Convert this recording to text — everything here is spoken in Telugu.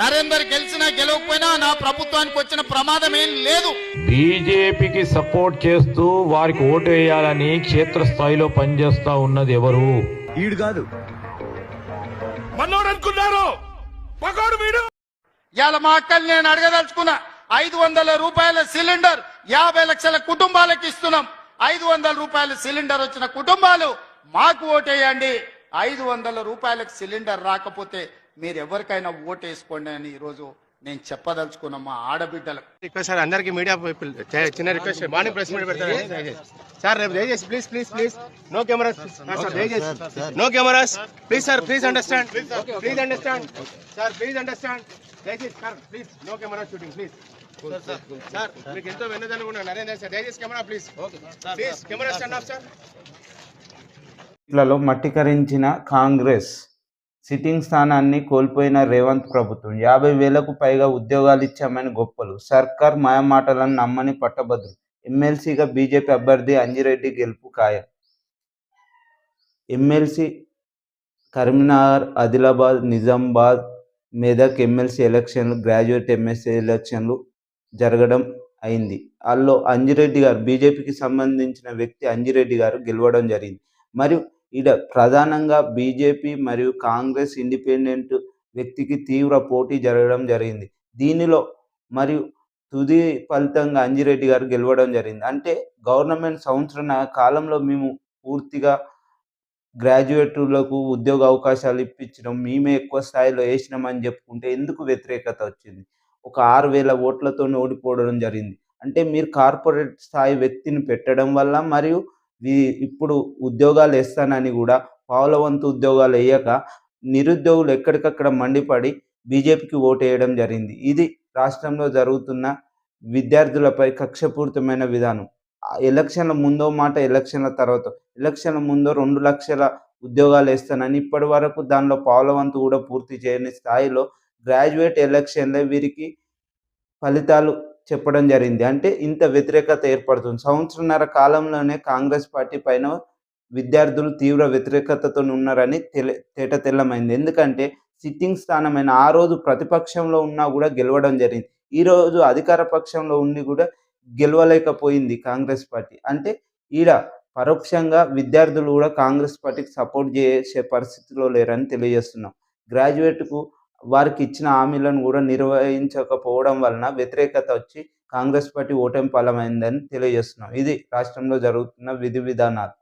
నరేందర్ గెలిచినా గెలవకపోయినా నా ప్రభుత్వానికి వచ్చిన ప్రమాదం ఏం లేదు. బీజేపీకి సపోర్ట్ చేస్తూ వారికి ఓటు వేయాలని క్షేత్రస్థాయిలో పనిచేస్తా ఉన్నది ఎవరు? ఈడు కాదు, మనోడు అనుకున్నారు పకోడు వీడు. ఇవాళ మా అక్కలు నేను అడగదలుచుకున్నా, 500 రూపాయల సిలిండర్ 50 లక్షల కుటుంబాలకు ఇస్తున్నాం. 500 రూపాయల సిలిండర్ వచ్చిన కుటుంబాలు మాకు ఓటేయండి. 500 రూపాయలకు సిలిండర్ రాకపోతే మీరు ఎవరికైనా ఓటేసుకోండి అని ఈరోజు నేను చెప్పదలుచుకున్నా మా ఆడబిడ్డలకు. రిక్వెస్ట్ సార్, అందరికి మీడియా పీపుల్ చిన్న రిక్వెస్ట్, మార్నింగ్ ప్రెస్ మీట్ పెడతారు సార్, రేపు దయచేసి please please please no cameras sir, దయచేసి no cameras please sir, please understand, please understand sir, please understand, దయచేసి sir please no camera shooting please sir, మీకు ఎంతో వెన్నదనుకున్నా నరేంద్ర సార్, దయచేసి camera please please camera stand off sir. ఇట్లలో మట్టికరించిన కాంగ్రెస్ సిట్టింగ్ స్థానాన్ని కోల్పోయిన రేవంత్ ప్రభుత్వం 50,000కు పైగా ఉద్యోగాలు ఇచ్చామని గొప్పలు. సర్కార్ మాయమాటలను నమ్మని పట్టభద్రులు. ఎమ్మెల్సీగా బీజేపీ అభ్యర్థి అంజిరెడ్డి గెలుపు ఖాయం. ఎమ్మెల్సీ కరీంనగర్, ఆదిలాబాద్, నిజామాబాద్, మెదక్ ఎమ్మెల్సీ ఎలక్షన్లు, గ్రాడ్యుయేట్ ఎమ్మెల్సీ ఎలక్షన్లు జరగడం అయింది. అందులో అంజిరెడ్డి గారు, బీజేపీకి సంబంధించిన వ్యక్తి అంజిరెడ్డి గారు గెలవడం జరిగింది. మరియు ఈడ ప్రధానంగా బీజేపీ మరియు కాంగ్రెస్ ఇండిపెండెంట్ వ్యక్తికి తీవ్ర పోటీ జరగడం జరిగింది. దీనిలో మరియు తుది ఫలితంగా అంజిరెడ్డి గారు గెలవడం జరిగింది. అంటే గవర్నమెంట్ సంవత్సర కాలంలో మేము పూర్తిగా గ్రాడ్యుయేట్లకు ఉద్యోగ అవకాశాలు ఇప్పించడం, మేమే ఎక్కువ స్థాయిలో వేసినామని చెప్పుకుంటే ఎందుకు వ్యతిరేకత వచ్చింది? ఒక 6,000 ఓట్లతో ఓడిపోవడం జరిగింది. అంటే మీరు కార్పొరేట్ స్థాయి వ్యక్తిని పెట్టడం వల్ల మరియు ఇప్పుడు ఉద్యోగాలు వేస్తానని కూడా పావుల వంతు ఉద్యోగాలు వేయక నిరుద్యోగులు ఎక్కడికక్కడ మండిపడి బీజేపీకి ఓటు వేయడం జరిగింది. ఇది రాష్ట్రంలో జరుగుతున్న విద్యార్థులపై కక్షపూరితమైన విధానం. ఎలక్షన్ల ముందో మాట, ఎలక్షన్ల తర్వాత. ఎలక్షన్ల ముందో 2 లక్షల ఉద్యోగాలు వేస్తానని ఇప్పటి వరకు దానిలో పావుల వంతు కూడా పూర్తి చేయని స్థాయిలో గ్రాడ్యుయేట్ ఎలక్షన్లే వీరికి ఫలితాలు చెప్పడం జరిగింది. అంటే ఇంత వ్యతిరేకత ఏర్పడుతుంది. సంవత్సరన్నర కాలంలోనే కాంగ్రెస్ పార్టీ పైన విద్యార్థులు తీవ్ర వ్యతిరేకతతో ఉన్నారని తేటతెల్లమైంది. ఎందుకంటే సిట్టింగ్ స్థానమైన ఆ రోజు ప్రతిపక్షంలో ఉన్నా కూడా గెలవడం జరిగింది. ఈరోజు అధికార పక్షంలో ఉండి కూడా గెలవలేకపోయింది కాంగ్రెస్ పార్టీ. అంటే ఈడ పరోక్షంగా విద్యార్థులు కూడా కాంగ్రెస్ పార్టీకి సపోర్ట్ చేసే పరిస్థితిలో లేరని తెలియజేస్తున్నాం. గ్రాడ్యుయేట్కు వారికి ఇచ్చిన హామీలను కూడా నిర్వహించకపోవడం వలన వ్యతిరేకత వచ్చి కాంగ్రెస్ పార్టీ ఓటమి పాలమైందని తెలియజేస్తున్నాం. ఇది రాష్ట్రంలో జరుగుతున్న విధి విధానాలు.